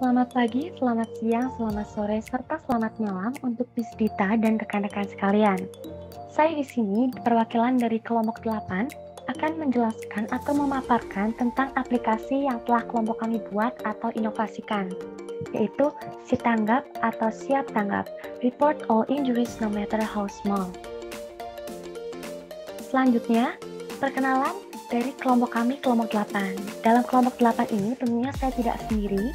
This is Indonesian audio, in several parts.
Selamat pagi, selamat siang, selamat sore, serta selamat malam untuk Bisdita dan rekan-rekan sekalian. Saya di sini, perwakilan dari kelompok 8, akan menjelaskan atau memaparkan tentang aplikasi yang telah kelompok kami buat atau inovasikan, yaitu SITanggap atau Siap Tanggap, Report All Injuries No Matter How Small. Selanjutnya, perkenalan dari kelompok kami, kelompok 8. Dalam kelompok 8 ini tentunya saya tidak sendiri,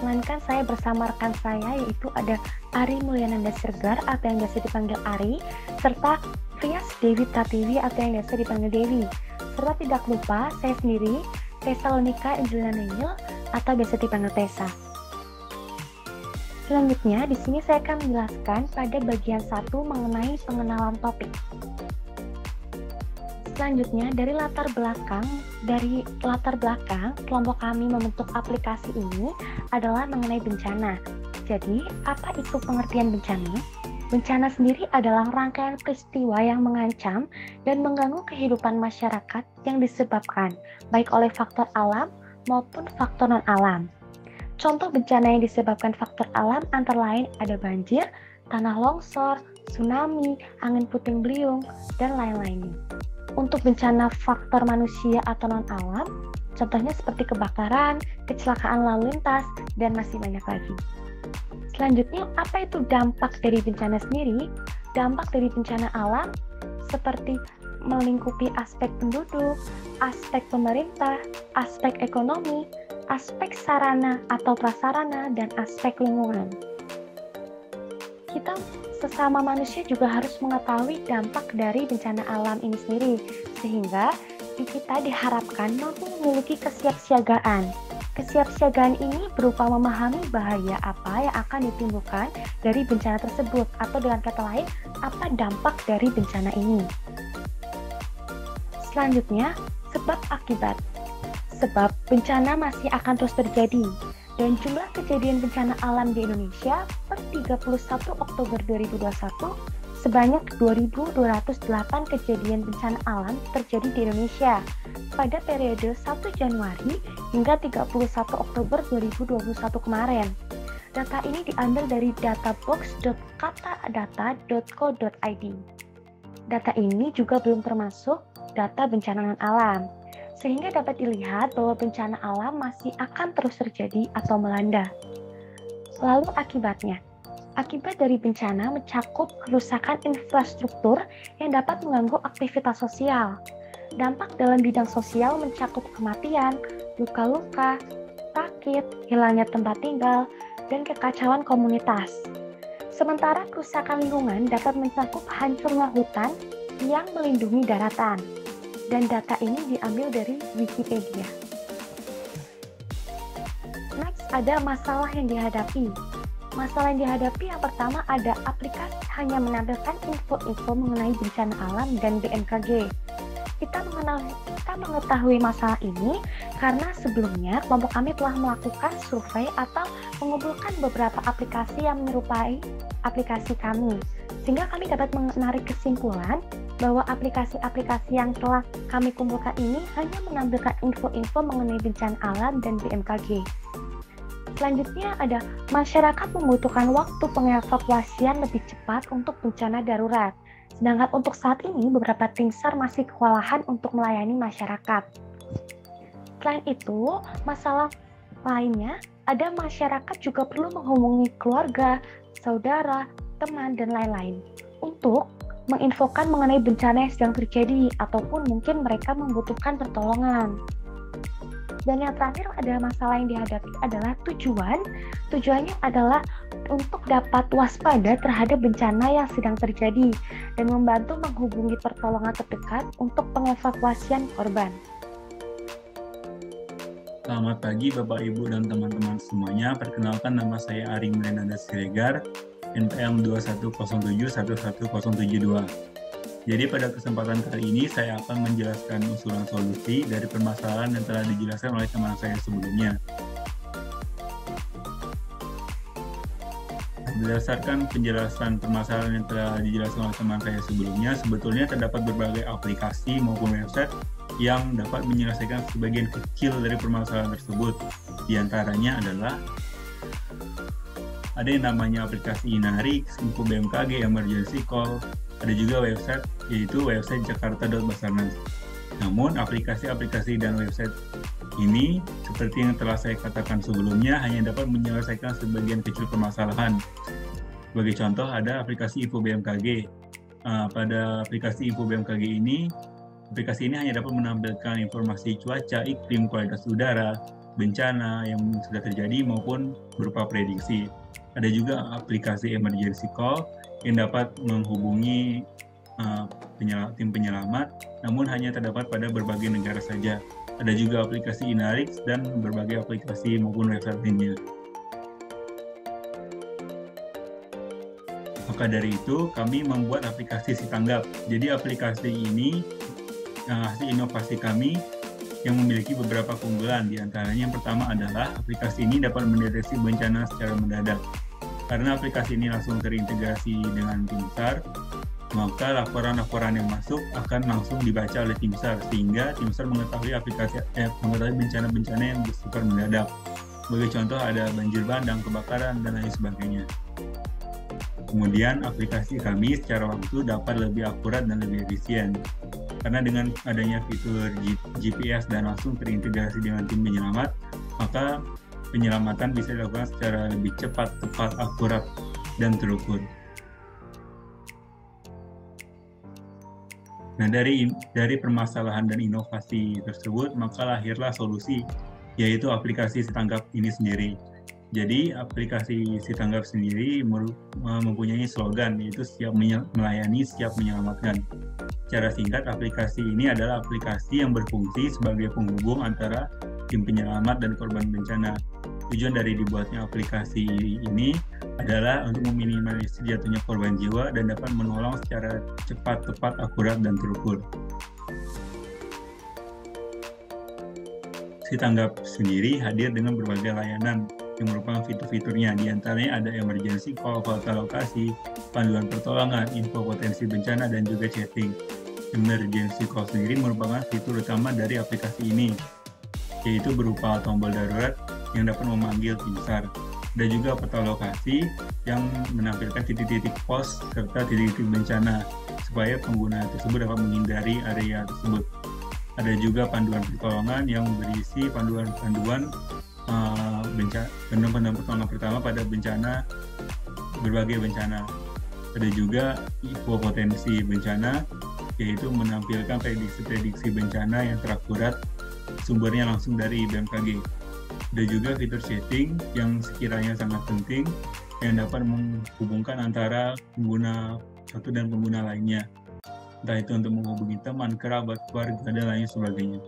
melainkan saya bersama rekan saya, yaitu ada Ari Mulyananda Siregar atau yang biasa dipanggil Ari, serta Prias Dewi Pratiwi atau yang biasa dipanggil Dewi. Serta tidak lupa saya sendiri, Tessa Lenika Angelina Neil atau biasa dipanggil Tessa. Selanjutnya, di sini saya akan menjelaskan pada bagian 1 mengenai pengenalan topik. Selanjutnya, dari latar belakang kelompok kami membentuk aplikasi ini adalah mengenai bencana. Jadi, apa itu pengertian bencana? Bencana sendiri adalah rangkaian peristiwa yang mengancam dan mengganggu kehidupan masyarakat yang disebabkan baik oleh faktor alam maupun faktor non-alam. Contoh bencana yang disebabkan faktor alam antara lain ada banjir, tanah longsor, tsunami, angin puting beliung, dan lain-lainnya. Untuk bencana faktor manusia atau non-alam, contohnya seperti kebakaran, kecelakaan lalu lintas, dan masih banyak lagi. Selanjutnya, apa itu dampak dari bencana sendiri? Dampak dari bencana alam seperti melingkupi aspek penduduk, aspek pemerintah, aspek ekonomi, aspek sarana atau prasarana, dan aspek lingkungan. Kita sesama manusia juga harus mengetahui dampak dari bencana alam ini sendiri, sehingga kita diharapkan mampu memiliki kesiapsiagaan. Kesiapsiagaan ini berupa memahami bahaya apa yang akan ditimbulkan dari bencana tersebut, atau dengan kata lain, apa dampak dari bencana ini. Selanjutnya, sebab akibat. Sebab bencana masih akan terus terjadi, dan jumlah kejadian bencana alam di Indonesia per 31 Oktober 2021 sebanyak 2.208 kejadian bencana alam terjadi di Indonesia pada periode 1 Januari hingga 31 Oktober 2021 kemarin. Data ini diambil dari databox.katadata.co.id. Data ini juga belum termasuk data bencana non-alam, sehingga dapat dilihat bahwa bencana alam masih akan terus terjadi atau melanda. Lalu akibatnya. Akibat dari bencana mencakup kerusakan infrastruktur yang dapat mengganggu aktivitas sosial. Dampak dalam bidang sosial mencakup kematian, luka-luka, sakit, hilangnya tempat tinggal, dan kekacauan komunitas. Sementara kerusakan lingkungan dapat mencakup hancurnya hutan yang melindungi daratan. Dan data ini diambil dari Wikipedia. Next, ada masalah yang dihadapi. Masalah yang dihadapi yang pertama ada aplikasi hanya menampilkan info-info mengenai bencana alam dan BMKG. Kita mengetahui masalah ini karena sebelumnya kelompok kami telah melakukan survei atau mengumpulkan beberapa aplikasi yang menyerupai aplikasi kami, sehingga kami dapat menarik kesimpulan bahwa aplikasi-aplikasi yang telah kami kumpulkan ini hanya menampilkan info-info mengenai bencana alam dan BMKG. Selanjutnya ada masyarakat membutuhkan waktu pengevakuasian lebih cepat untuk bencana darurat. Sedangkan untuk saat ini beberapa tim SAR masih kewalahan untuk melayani masyarakat. Selain itu, masalah lainnya ada masyarakat juga perlu menghubungi keluarga, saudara, teman, dan lain-lain untuk menginfokan mengenai bencana yang sedang terjadi ataupun mungkin mereka membutuhkan pertolongan. Dan yang terakhir ada masalah yang dihadapi adalah tujuan. Tujuannya adalah untuk dapat waspada terhadap bencana yang sedang terjadi dan membantu menghubungi pertolongan terdekat untuk pengevakuasian korban. Selamat pagi Bapak Ibu dan teman-teman semuanya. Perkenalkan, nama saya Ari Mulyananda Siregar, NPM 2107111072. Jadi pada kesempatan kali ini saya akan menjelaskan usulan solusi dari permasalahan yang telah dijelaskan oleh teman saya sebelumnya. Berdasarkan penjelasan permasalahan yang telah dijelaskan oleh teman saya sebelumnya, sebetulnya terdapat berbagai aplikasi maupun website yang dapat menyelesaikan sebagian kecil dari permasalahan tersebut. Di antaranya adalah ada yang namanya aplikasi Inarix, Info BMKG, Emergency Call, ada juga website yaitu website jakarta.basarnas. Namun aplikasi-aplikasi dan website ini seperti yang telah saya katakan sebelumnya hanya dapat menyelesaikan sebagian kecil permasalahan. Sebagai contoh ada aplikasi Info BMKG. Pada aplikasi Info BMKG ini, aplikasi ini hanya dapat menampilkan informasi cuaca, iklim, kualitas udara, bencana yang sudah terjadi maupun berupa prediksi. Ada juga aplikasi Emergency Call yang dapat menghubungi tim penyelamat, namun hanya terdapat pada berbagai negara saja. Ada juga aplikasi Inarix dan berbagai aplikasi maupun website lainnya. Maka dari itu, kami membuat aplikasi Sitanggap. Jadi aplikasi ini hasil inovasi kami yang memiliki beberapa keunggulan. Di antaranya yang pertama adalah aplikasi ini dapat mendeteksi bencana secara mendadak. Karena aplikasi ini langsung terintegrasi dengan tim SAR, maka laporan-laporan yang masuk akan langsung dibaca oleh tim SAR, sehingga tim SAR mengetahui mengetahui bencana-bencana yang bersifat mendadak. Sebagai contoh ada banjir bandang, kebakaran, dan lain sebagainya. Kemudian aplikasi kami secara waktu dapat lebih akurat dan lebih efisien. Karena dengan adanya fitur GPS dan langsung terintegrasi dengan tim penyelamat, maka penyelamatan bisa dilakukan secara lebih cepat, tepat, akurat, dan terukur. Nah, dari permasalahan dan inovasi tersebut, maka lahirlah solusi, yaitu aplikasi Sitanggap ini sendiri. Jadi, aplikasi Sitanggap sendiri mempunyai slogan, yaitu siap melayani, siap menyelamatkan. Secara singkat, aplikasi ini adalah aplikasi yang berfungsi sebagai penghubung antara tim penyelamat dan korban bencana. Tujuan dari dibuatnya aplikasi ini adalah untuk meminimalisir jatuhnya korban jiwa dan dapat menolong secara cepat, tepat, akurat, dan terukur. Sitanggap sendiri hadir dengan berbagai layanan yang merupakan fitur-fiturnya. Di antaranya ada emergency call, falta lokasi, panduan pertolongan, info potensi bencana, dan juga chatting. Emergency call sendiri merupakan fitur utama dari aplikasi ini, yaitu berupa tombol darurat yang dapat memanggil tim SAR. Ada juga peta lokasi yang menampilkan titik-titik pos serta titik-titik bencana, supaya pengguna tersebut dapat menghindari area tersebut. Ada juga panduan pertolongan yang berisi panduan-panduan pertolongan pertama pada bencana, berbagai bencana. Ada juga info potensi bencana, yaitu menampilkan prediksi-prediksi bencana yang terakurat, sumbernya langsung dari BMKG. Ada juga fitur chatting yang sekiranya sangat penting, yang dapat menghubungkan antara pengguna satu dan pengguna lainnya. Entah itu untuk menghubungi teman, kerabat, keluarga, dan lain sebagainya.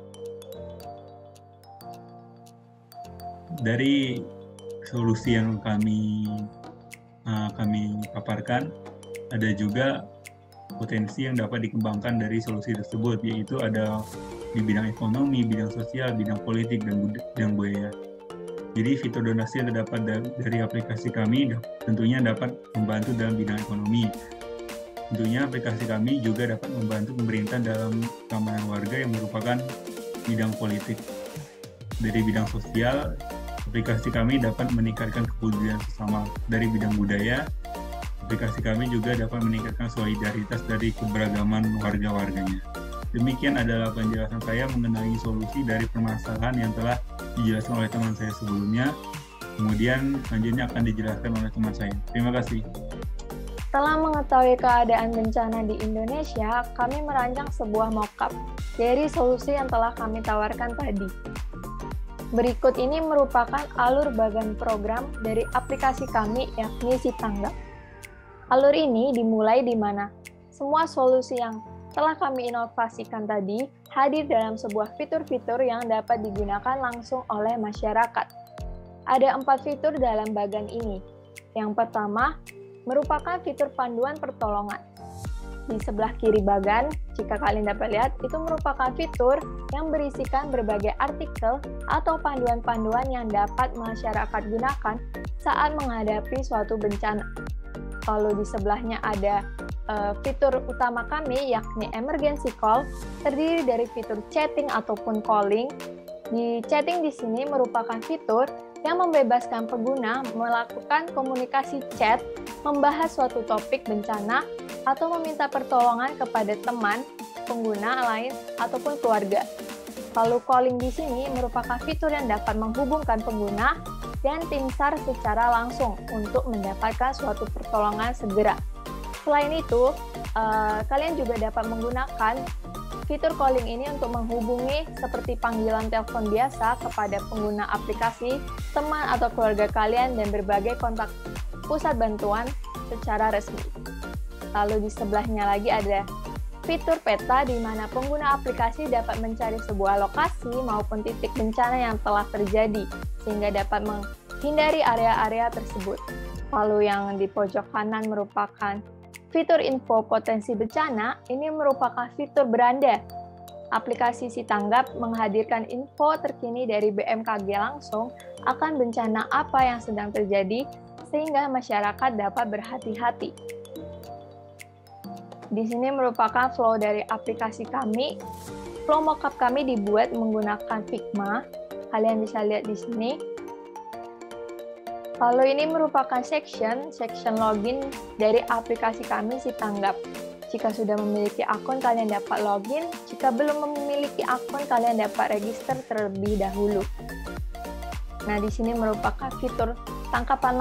Dari solusi yang kami paparkan, ada juga potensi yang dapat dikembangkan dari solusi tersebut, yaitu ada di bidang ekonomi, bidang sosial, bidang politik, dan bidang budaya. Jadi fitur donasi yang terdapat dari aplikasi kami tentunya dapat membantu dalam bidang ekonomi. Tentunya aplikasi kami juga dapat membantu pemerintah dalam keamanan warga yang merupakan bidang politik. Dari bidang sosial, aplikasi kami dapat meningkatkan kepedulian sesama. Dari bidang budaya, aplikasi kami juga dapat meningkatkan solidaritas dari keberagaman warga-warganya. Demikian adalah penjelasan saya mengenai solusi dari permasalahan yang telah dijelaskan oleh teman saya sebelumnya. Kemudian selanjutnya akan dijelaskan oleh teman saya. Terima kasih. Setelah mengetahui keadaan bencana di Indonesia, kami merancang sebuah mock-up dari solusi yang telah kami tawarkan tadi. Berikut ini merupakan alur bagan program dari aplikasi kami, yakni Sitanggap. Alur ini dimulai di mana semua solusi yang telah kami inovasikan tadi hadir dalam sebuah fitur-fitur yang dapat digunakan langsung oleh masyarakat. Ada 4 fitur dalam bagan ini. Yang pertama, merupakan fitur panduan pertolongan. Di sebelah kiri bagan, jika kalian dapat lihat, itu merupakan fitur yang berisikan berbagai artikel atau panduan-panduan yang dapat masyarakat gunakan saat menghadapi suatu bencana. Lalu di sebelahnya ada fitur utama kami, yakni emergency call, terdiri dari fitur chatting ataupun calling. Di chatting di sini merupakan fitur yang membebaskan pengguna melakukan komunikasi chat, membahas suatu topik bencana, atau meminta pertolongan kepada teman, pengguna lain, ataupun keluarga. Lalu calling di sini merupakan fitur yang dapat menghubungkan pengguna dan tim SAR secara langsung untuk mendapatkan suatu pertolongan segera. Selain itu, kalian juga dapat menggunakan fitur calling ini untuk menghubungi seperti panggilan telepon biasa kepada pengguna aplikasi, teman atau keluarga kalian, dan berbagai kontak pusat bantuan secara resmi. Lalu di sebelahnya lagi ada fitur peta di mana pengguna aplikasi dapat mencari sebuah lokasi maupun titik bencana yang telah terjadi sehingga dapat menghindari area-area tersebut. Lalu yang di pojok kanan merupakan fitur info potensi bencana. Ini merupakan fitur beranda. Aplikasi Sitanggap menghadirkan info terkini dari BMKG langsung akan bencana apa yang sedang terjadi sehingga masyarakat dapat berhati-hati. Di sini merupakan flow dari aplikasi kami. Flow mockup kami dibuat menggunakan Figma. Kalian bisa lihat di sini. Lalu ini merupakan section login dari aplikasi kami Sitanggap. Jika sudah memiliki akun, kalian dapat login. Jika belum memiliki akun, kalian dapat register terlebih dahulu. Nah, di sini merupakan fitur tangkapan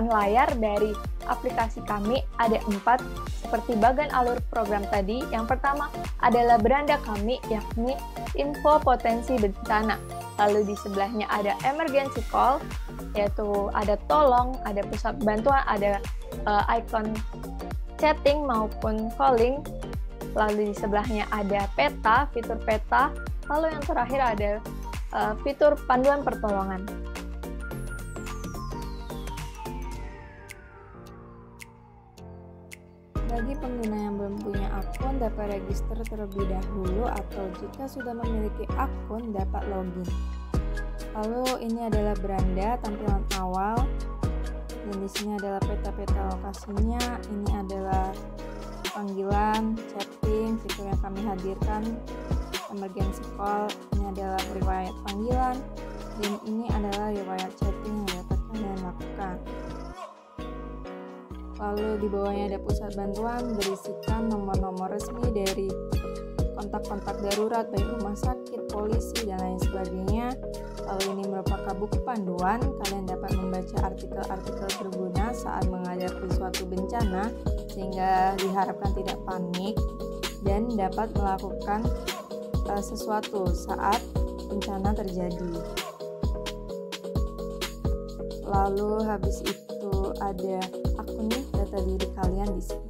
layar dari aplikasi kami. Ada 4, seperti bagan alur program tadi. Yang pertama adalah beranda kami, yakni info potensi bencana. Lalu di sebelahnya ada emergency call, yaitu ada tolong, ada pusat bantuan, ada icon chatting maupun calling. Lalu di sebelahnya ada peta, fitur peta. Lalu yang terakhir ada fitur panduan pertolongan. Bagi pengguna yang belum punya akun dapat register terlebih dahulu atau jika sudah memiliki akun dapat login. Lalu ini adalah beranda tampilan awal dan di sini adalah peta-peta lokasinya. Ini adalah panggilan, chatting, fitur yang kami hadirkan, emergency call, ini adalah riwayat panggilan dan ini adalah riwayat chatting yang dapat kalian lakukan. Lalu di bawahnya ada pusat bantuan berisikan nomor-nomor resmi dari kontak-kontak darurat baik rumah sakit, polisi, dan lain sebagainya. Lalu ini merupakan buku panduan, kalian dapat membaca artikel-artikel berguna saat menghadapi suatu bencana sehingga diharapkan tidak panik dan dapat melakukan sesuatu saat bencana terjadi. Lalu habis itu ada akun data diri kalian di sini.